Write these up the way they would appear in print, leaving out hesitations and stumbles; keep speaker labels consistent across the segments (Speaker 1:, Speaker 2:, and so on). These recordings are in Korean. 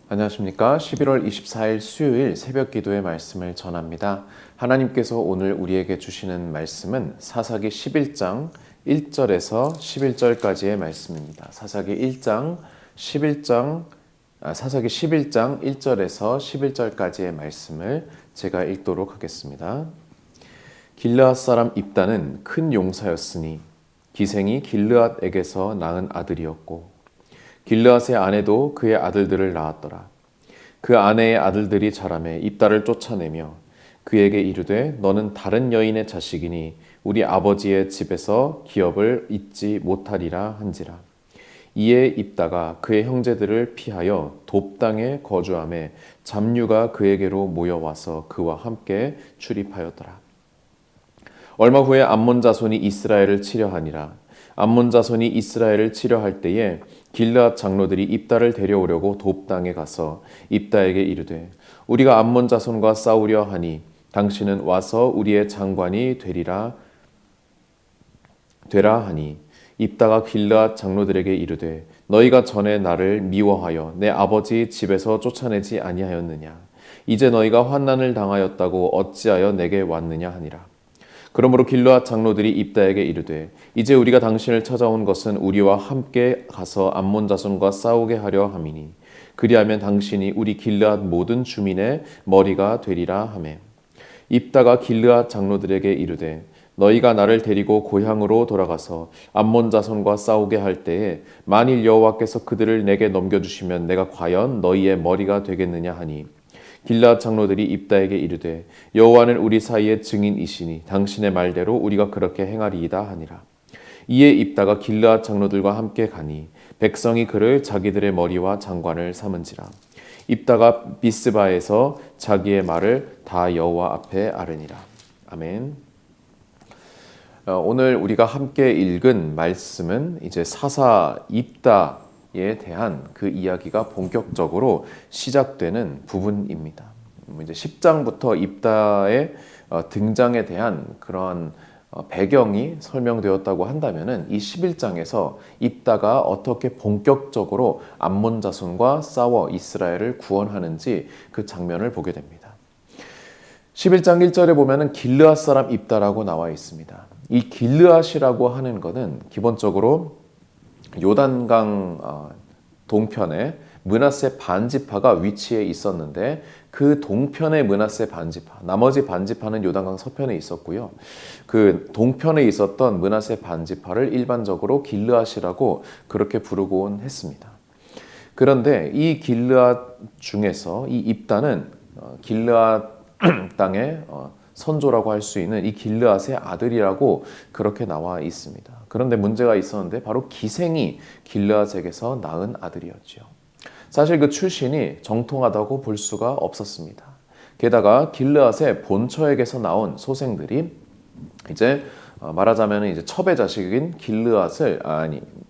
Speaker 1: 안녕하십니까. 11월 24일 수요일 새벽 기도의 말씀을 전합니다. 하나님께서 오늘 우리에게 주시는 말씀은 사사기 11장 1절에서 11절까지의 말씀입니다. 사사기 11장 1절에서 11절까지의 말씀을 제가 읽도록 하겠습니다. 길르앗 사람 입다는 큰 용사였으니 기생이 길르앗에게서 낳은 아들이었고 길르앗의 아내도 그의 아들들을 낳았더라. 그 아내의 아들들이 자라매 입다를 쫓아내며 그에게 이르되 너는 다른 여인의 자식이니 우리 아버지의 집에서 기업을 잊지 못하리라 한지라. 이에 입다가 그의 형제들을 피하여 돕당에 거주하매 잡류가 그에게로 모여와서 그와 함께 출입하였더라. 얼마 후에 암몬 자손이 이스라엘을 치려하니라. 암몬 자손이 이스라엘을 치려할 때에 길르앗 장로들이 입다를 데려오려고 돕당에 가서 입다에게 이르되 우리가 암몬 자손과 싸우려 하니 당신은 와서 우리의 장관이 되라 하니 입다가 길르앗 장로들에게 이르되 너희가 전에 나를 미워하여 내 아버지 집에서 쫓아내지 아니하였느냐. 이제 너희가 환난을 당하였다고 어찌하여 내게 왔느냐 하니라. 그러므로 길르앗 장로들이 입다에게 이르되 이제 우리가 당신을 찾아온 것은 우리와 함께 가서 암몬 자손과 싸우게 하려 함이니 그리하면 당신이 우리 길르앗 모든 주민의 머리가 되리라 하매 입다가 길르앗 장로들에게 이르되 너희가 나를 데리고 고향으로 돌아가서 암몬 자손과 싸우게 할 때에 만일 여호와께서 그들을 내게 넘겨주시면 내가 과연 너희의 머리가 되겠느냐 하니 길르앗 장로들이 입다에게 이르되 여호와는 우리 사이의 증인이시니 당신의 말대로 우리가 그렇게 행하리이다 하니라. 이에 입다가 길르앗 장로들과 함께 가니 백성이 그를 자기들의 머리와 장관을 삼은지라. 입다가 비스바에서 자기의 말을 다 여호와 앞에 아르니라. 아멘. 오늘 우리가 함께 읽은 말씀은 이제 사사 입다에 대한 그 이야기가 본격적으로 시작되는 부분입니다. 이제 10장부터 입다의 등장에 대한 그런 배경이 설명되었다고 한다면은 이 11장에서 입다가 어떻게 본격적으로 암몬 자손과 싸워 이스라엘을 구원하는지 그 장면을 보게 됩니다. 11장 1절에 보면은 길르앗 사람 입다라고 나와 있습니다. 이 길르앗이라고 하는 것은 기본적으로 요단강 동편에 므낫세 반지파가 위치해 있었는데 그 동편의 므낫세 반지파, 나머지 반지파는 요단강 서편에 있었고요. 그 동편에 있었던 므낫세 반지파를 일반적으로 길르앗이라고 그렇게 부르곤 했습니다. 그런데 이 길르앗 중에서 이 입다는 길르앗 땅의 선조라고 할 수 있는 이 길르앗의 아들이라고 그렇게 나와 있습니다. 그런데 문제가 있었는데 바로 기생이 길르앗에게서 낳은 아들이었죠. 사실 그 출신이 정통하다고 볼 수가 없었습니다. 게다가 길르앗의 본처에게서 나온 소생들이 이제 말하자면 이제 첩의 자식인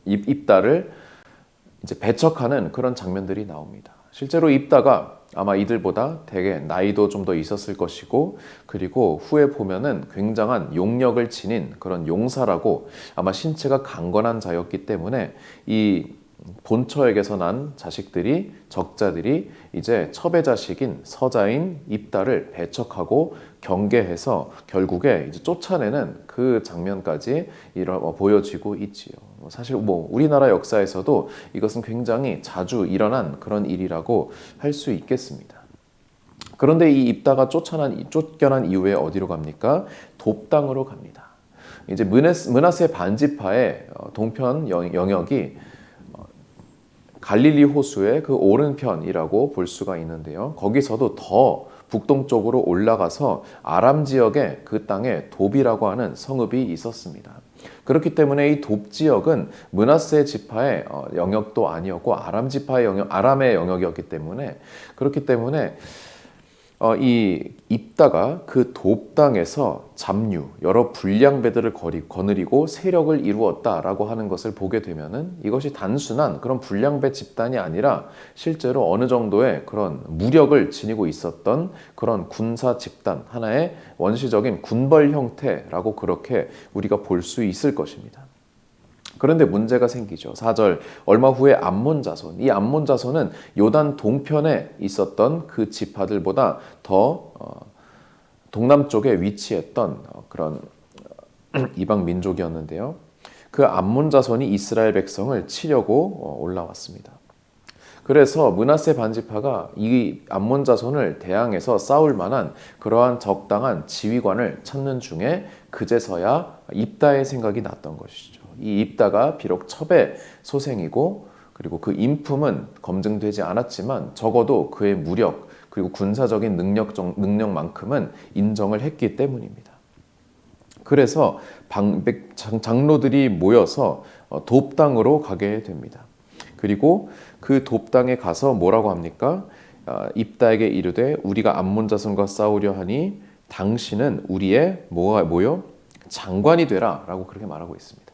Speaker 1: 입다를 이제 배척하는 그런 장면들이 나옵니다. 실제로 입다가 아마 이들보다 되게 나이도 좀 더 있었을 것이고 그리고 후에 보면은 굉장한 용력을 지닌 그런 용사라고 아마 신체가 강건한 자였기 때문에 이 본처에게서 난 자식들이 적자들이 이제 첩의 자식인 서자인 입다를 배척하고 경계해서 결국에 이제 쫓아내는 그 장면까지 보여지고 있지요. 사실 우리나라 역사에서도 이것은 굉장히 자주 일어난 그런 일이라고 할 수 있겠습니다. 그런데 이 입다가 쫓겨난 이후에 어디로 갑니까? 돕당으로 갑니다. 이제 므낫세 반지파의 동편 영역이 갈릴리 호수의 그 오른편이라고 볼 수가 있는데요. 거기서도 더 북동쪽으로 올라가서 아람 지역의 그 땅에 돕이라고 하는 성읍이 있었습니다. 그렇기 때문에 이 돕 지역은 므낫세 지파의 영역도 아니었고 아람의 영역이었기 때문에 그렇기 때문에 이 입다가 그 돕 땅에서 잡류, 여러 불량배들을 거느리고 세력을 이루었다라고 하는 것을 보게 되면은 이것이 단순한 그런 불량배 집단이 아니라 실제로 어느 정도의 그런 무력을 지니고 있었던 그런 군사 집단, 하나의 원시적인 군벌 형태라고 그렇게 우리가 볼 수 있을 것입니다. 그런데 문제가 생기죠. 4절 얼마 후에 암몬 자손, 이 암몬 자손은 요단 동편에 있었던 그 지파들보다 더 동남쪽에 위치했던 그런 이방 민족이었는데요. 그 암몬 자손이 이스라엘 백성을 치려고 올라왔습니다. 그래서 므낫세 반지파가 이 암몬 자손을 대항해서 싸울 만한 그러한 적당한 지휘관을 찾는 중에 그제서야 입다의 생각이 났던 것이죠. 이 입다가 비록 첩의 소생이고 그리고 그 인품은 검증되지 않았지만 적어도 그의 무력 그리고 군사적인 능력만큼은 인정을 했기 때문입니다. 그래서 장로들이 모여서 돕당으로 가게 됩니다. 그리고 그 돕당에 가서 뭐라고 합니까? 입다에게 이르되 우리가 암몬 자손과 싸우려 하니 당신은 우리의 뭐요? 장관이 되라 라고 그렇게 말하고 있습니다.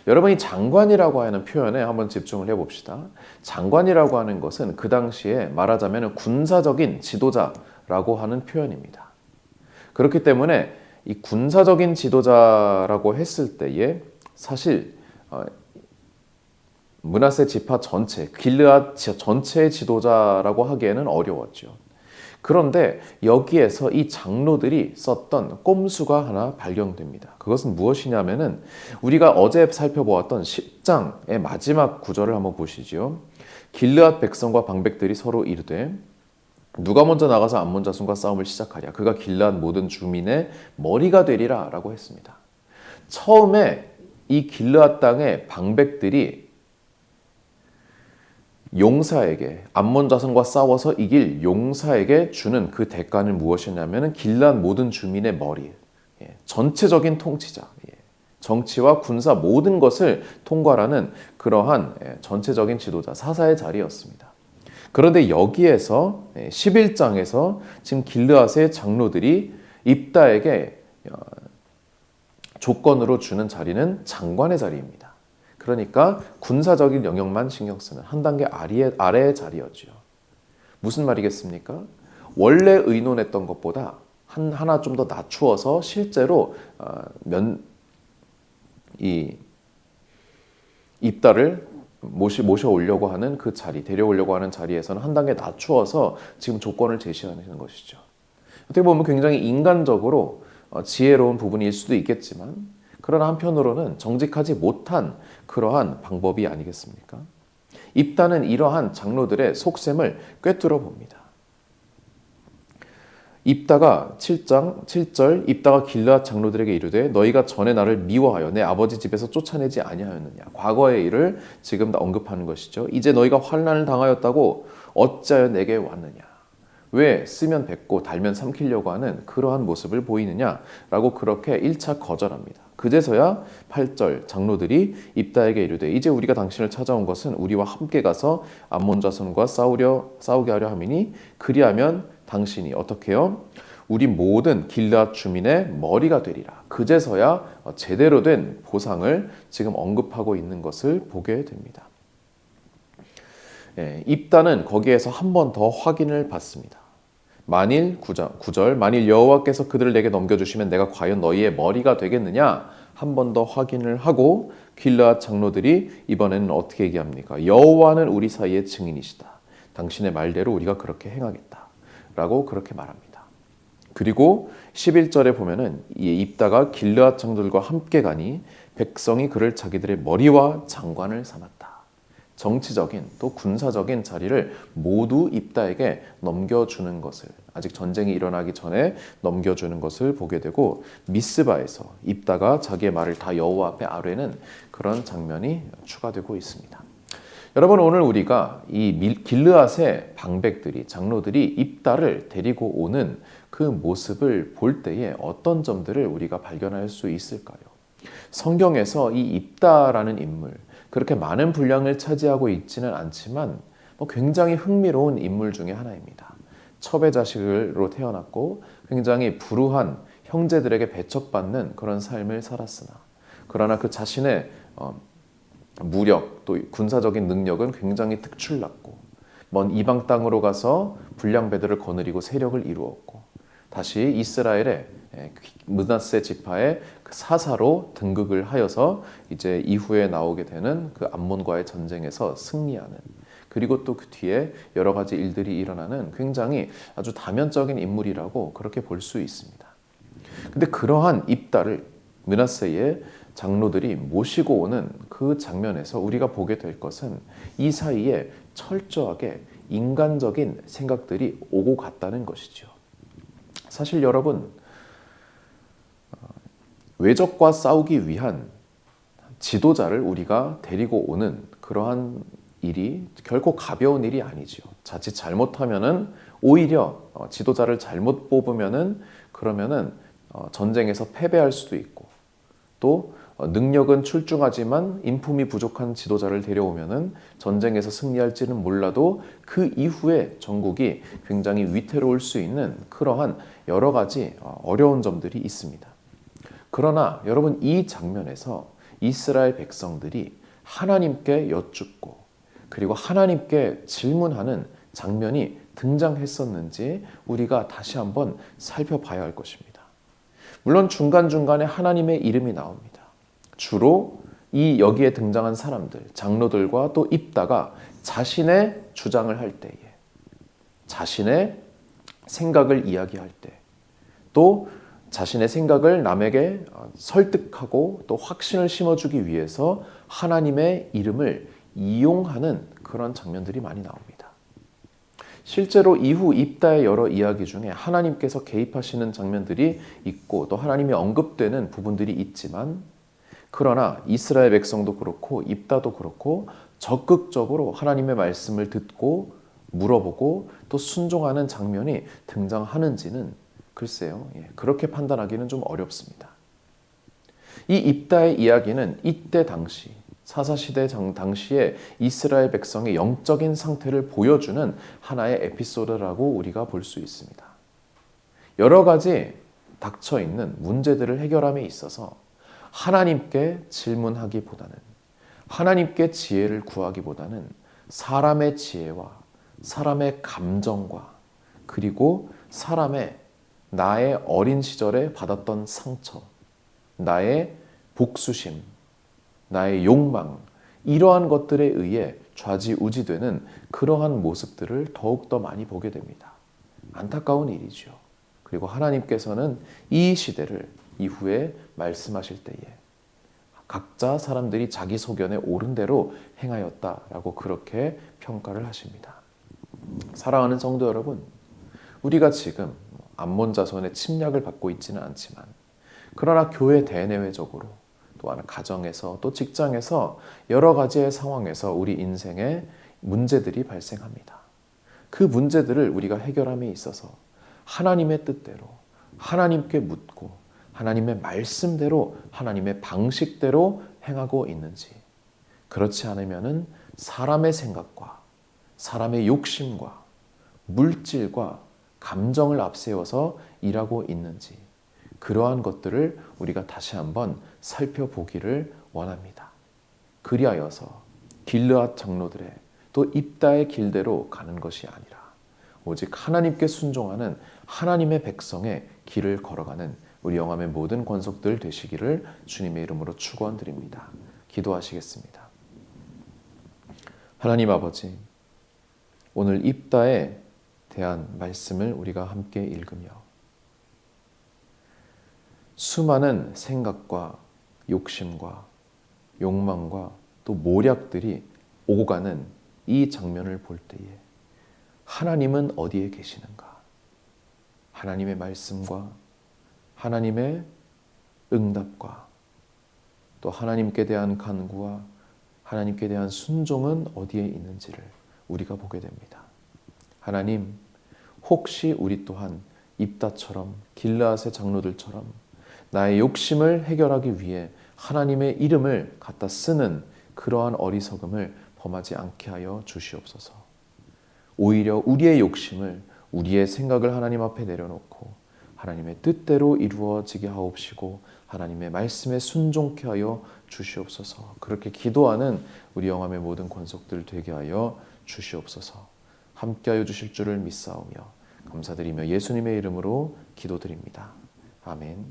Speaker 1: 여러분이 장관이라고 하는 표현에 한번 집중을 해봅시다. 장관이라고 하는 것은 그 당시에 말하자면 군사적인 지도자라고 하는 표현입니다. 그렇기 때문에 이 군사적인 지도자라고 했을 때에 사실 므낫세 지파 전체, 길르앗 전체의 지도자라고 하기에는 어려웠죠. 그런데 여기에서 이 장로들이 썼던 꼼수가 하나 발견됩니다. 그것은 무엇이냐면은 우리가 어제 살펴보았던 10장의 마지막 구절을 한번 보시죠. 길르앗 백성과 방백들이 서로 이르되 누가 먼저 나가서 암몬 자손과 싸움을 시작하랴. 그가 길르앗 모든 주민의 머리가 되리라 라고 했습니다. 처음에 이 길르앗 땅의 방백들이 용사에게 암몬 자손과 싸워서 이길 용사에게 주는 그 대가는 무엇이냐면 길르앗 모든 주민의 머리, 전체적인 통치자, 정치와 군사 모든 것을 통괄하는 그러한 전체적인 지도자, 사사의 자리였습니다. 그런데 여기에서 11장에서 지금 길르앗의 장로들이 입다에게 조건으로 주는 자리는 장관의 자리입니다. 그러니까 군사적인 영역만 신경 쓰는 한 단계 아래의 자리였죠. 무슨 말이겠습니까? 원래 의논했던 것보다 하나 좀 더 낮추어서 실제로 이 입다를 모셔오려고 하는 그 자리, 데려오려고 하는 자리에서는 한 단계 낮추어서 지금 조건을 제시하는 것이죠. 어떻게 보면 굉장히 인간적으로 지혜로운 부분일 수도 있겠지만 그러나 한편으로는 정직하지 못한 그러한 방법이 아니겠습니까? 입다는 이러한 장로들의 속셈을 꿰뚫어 봅니다. 입다가 7장 7절 입다가 길르앗 장로들에게 이르되 너희가 전에 나를 미워하여 내 아버지 집에서 쫓아내지 아니하였느냐. 과거의 일을 지금 다 언급하는 것이죠. 이제 너희가 환난을 당하였다고 어찌하여 내게 왔느냐. 왜 쓰면 뱉고 달면 삼키려고 하는 그러한 모습을 보이느냐라고 그렇게 1차 거절합니다. 그제서야 8절 장로들이 입다에게 이르되 이제 우리가 당신을 찾아온 것은 우리와 함께 가서 암몬 자손과 싸우게 하려 함이니 그리하면 당신이 어떻게 해요? 우리 모든 길르앗 주민의 머리가 되리라. 그제서야 제대로 된 보상을 지금 언급하고 있는 것을 보게 됩니다. 입다는 거기에서 한 번 더 확인을 받습니다. 만일 9절 만일 여호와께서 그들을 내게 넘겨주시면 내가 과연 너희의 머리가 되겠느냐 한 번 더 확인을 하고 길르앗 장로들이 이번에는 어떻게 얘기합니까? 여호와는 우리 사이의 증인이시다. 당신의 말대로 우리가 그렇게 행하겠다 라고 그렇게 말합니다. 그리고 11절에 보면은 이 입다가 길르앗 장로들과 함께 가니 백성이 그를 자기들의 머리와 장관을 삼았다. 정치적인 또 군사적인 자리를 모두 입다에게 넘겨주는 것을 아직 전쟁이 일어나기 전에 넘겨주는 것을 보게 되고 미스바에서 입다가 자기의 말을 다 여호와 앞에 아뢰는 그런 장면이 추가되고 있습니다. 여러분 오늘 우리가 이 길르앗의 방백들이 장로들이 입다를 데리고 오는 그 모습을 볼 때에 어떤 점들을 우리가 발견할 수 있을까요? 성경에서 이 입다라는 인물 그렇게 많은 분량을 차지하고 있지는 않지만 굉장히 흥미로운 인물 중에 하나입니다. 첩의 자식으로 태어났고 굉장히 불우한 형제들에게 배척받는 그런 삶을 살았으나 그러나 그 자신의 무력 또 군사적인 능력은 굉장히 특출났고 먼 이방 땅으로 가서 불량배들을 거느리고 세력을 이루었고 다시 이스라엘의 므낫세 지파의 그 사사로 등극을 하여서 이제 이후에 나오게 되는 그 암몬과의 전쟁에서 승리하는, 그리고 또 그 뒤에 여러 가지 일들이 일어나는 굉장히 아주 다면적인 인물이라고 그렇게 볼 수 있습니다. 근데 그러한 입다를 므낫세의 장로들이 모시고 오는 그 장면에서 우리가 보게 될 것은 이 사이에 철저하게 인간적인 생각들이 오고 갔다는 것이죠. 사실 여러분, 외적과 싸우기 위한 지도자를 우리가 데리고 오는 그러한 일이 결코 가벼운 일이 아니죠. 자칫 잘못하면은 오히려 지도자를 잘못 뽑으면은 그러면은 전쟁에서 패배할 수도 있고, 또 능력은 출중하지만 인품이 부족한 지도자를 데려오면은 전쟁에서 승리할지는 몰라도 그 이후에 전국이 굉장히 위태로울 수 있는 그러한 여러 가지 어려운 점들이 있습니다. 그러나 여러분, 이 장면에서 이스라엘 백성들이 하나님께 여쭙고 그리고 하나님께 질문하는 장면이 등장했었는지 우리가 다시 한번 살펴봐야 할 것입니다. 물론 중간중간에 하나님의 이름이 나옵니다. 주로 이 여기에 등장한 사람들, 장로들과 또 입다가 자신의 주장을 할 때에, 자신의 생각을 이야기할 때, 또 자신의 생각을 남에게 설득하고 또 확신을 심어주기 위해서 하나님의 이름을 이용하는 그런 장면들이 많이 나옵니다. 실제로 이후 입다의 여러 이야기 중에 하나님께서 개입하시는 장면들이 있고 또 하나님이 언급되는 부분들이 있지만, 그러나 이스라엘 백성도 그렇고 입다도 그렇고 적극적으로 하나님의 말씀을 듣고 물어보고 또 순종하는 장면이 등장하는지는 글쎄요, 그렇게 판단하기는 좀 어렵습니다. 이 입다의 이야기는 이때 당시 사사시대 당시에 이스라엘 백성의 영적인 상태를 보여주는 하나의 에피소드라고 우리가 볼 수 있습니다. 여러 가지 닥쳐있는 문제들을 해결함에 있어서 하나님께 질문하기보다는, 하나님께 지혜를 구하기보다는 사람의 지혜와 사람의 감정과 그리고 사람의 나의 어린 시절에 받았던 상처, 나의 복수심, 나의 욕망, 이러한 것들에 의해 좌지우지되는 그러한 모습들을 더욱더 많이 보게 됩니다. 안타까운 일이죠. 그리고 하나님께서는 이 시대를 이후에 말씀하실 때에 각자 사람들이 자기 소견에 옳은 대로 행하였다라고 그렇게 평가를 하십니다. 사랑하는 성도 여러분, 우리가 지금 암몬 자손의 침략을 받고 있지는 않지만, 그러나 교회 대내외적으로 또한 가정에서 또 직장에서 여러 가지의 상황에서 우리 인생에 문제들이 발생합니다. 그 문제들을 우리가 해결함에 있어서 하나님의 뜻대로 하나님께 묻고 하나님의 말씀대로 하나님의 방식대로 행하고 있는지, 그렇지 않으면은 사람의 생각과 사람의 욕심과 물질과 감정을 앞세워서 일하고 있는지, 그러한 것들을 우리가 다시 한번 살펴보기를 원합니다. 그리하여서 길르앗 장로들의 또 입다의 길대로 가는 것이 아니라 오직 하나님께 순종하는 하나님의 백성의 길을 걸어가는 우리 영암의 모든 권속들 되시기를 주님의 이름으로 축원드립니다. 기도하시겠습니다. 하나님 아버지, 오늘 입다에 대한 말씀을 우리가 함께 읽으며 수많은 생각과 욕심과 욕망과 또 모략들이 오고 가는 이 장면을 볼 때에 하나님은 어디에 계시는가? 하나님의 말씀과 하나님의 응답과 또 하나님께 대한 간구와 하나님께 대한 순종은 어디에 있는지를 우리가 보게 됩니다. 하나님, 혹시 우리 또한 입다처럼 길르앗의 장로들처럼 나의 욕심을 해결하기 위해 하나님의 이름을 갖다 쓰는 그러한 어리석음을 범하지 않게 하여 주시옵소서. 오히려 우리의 욕심을, 우리의 생각을 하나님 앞에 내려놓고 하나님의 뜻대로 이루어지게 하옵시고 하나님의 말씀에 순종케 하여 주시옵소서. 그렇게 기도하는 우리 영암의 모든 권속들 되게 하여 주시옵소서. 함께하여 주실 줄을 믿사오며 감사드리며 예수님의 이름으로 기도드립니다. 아멘.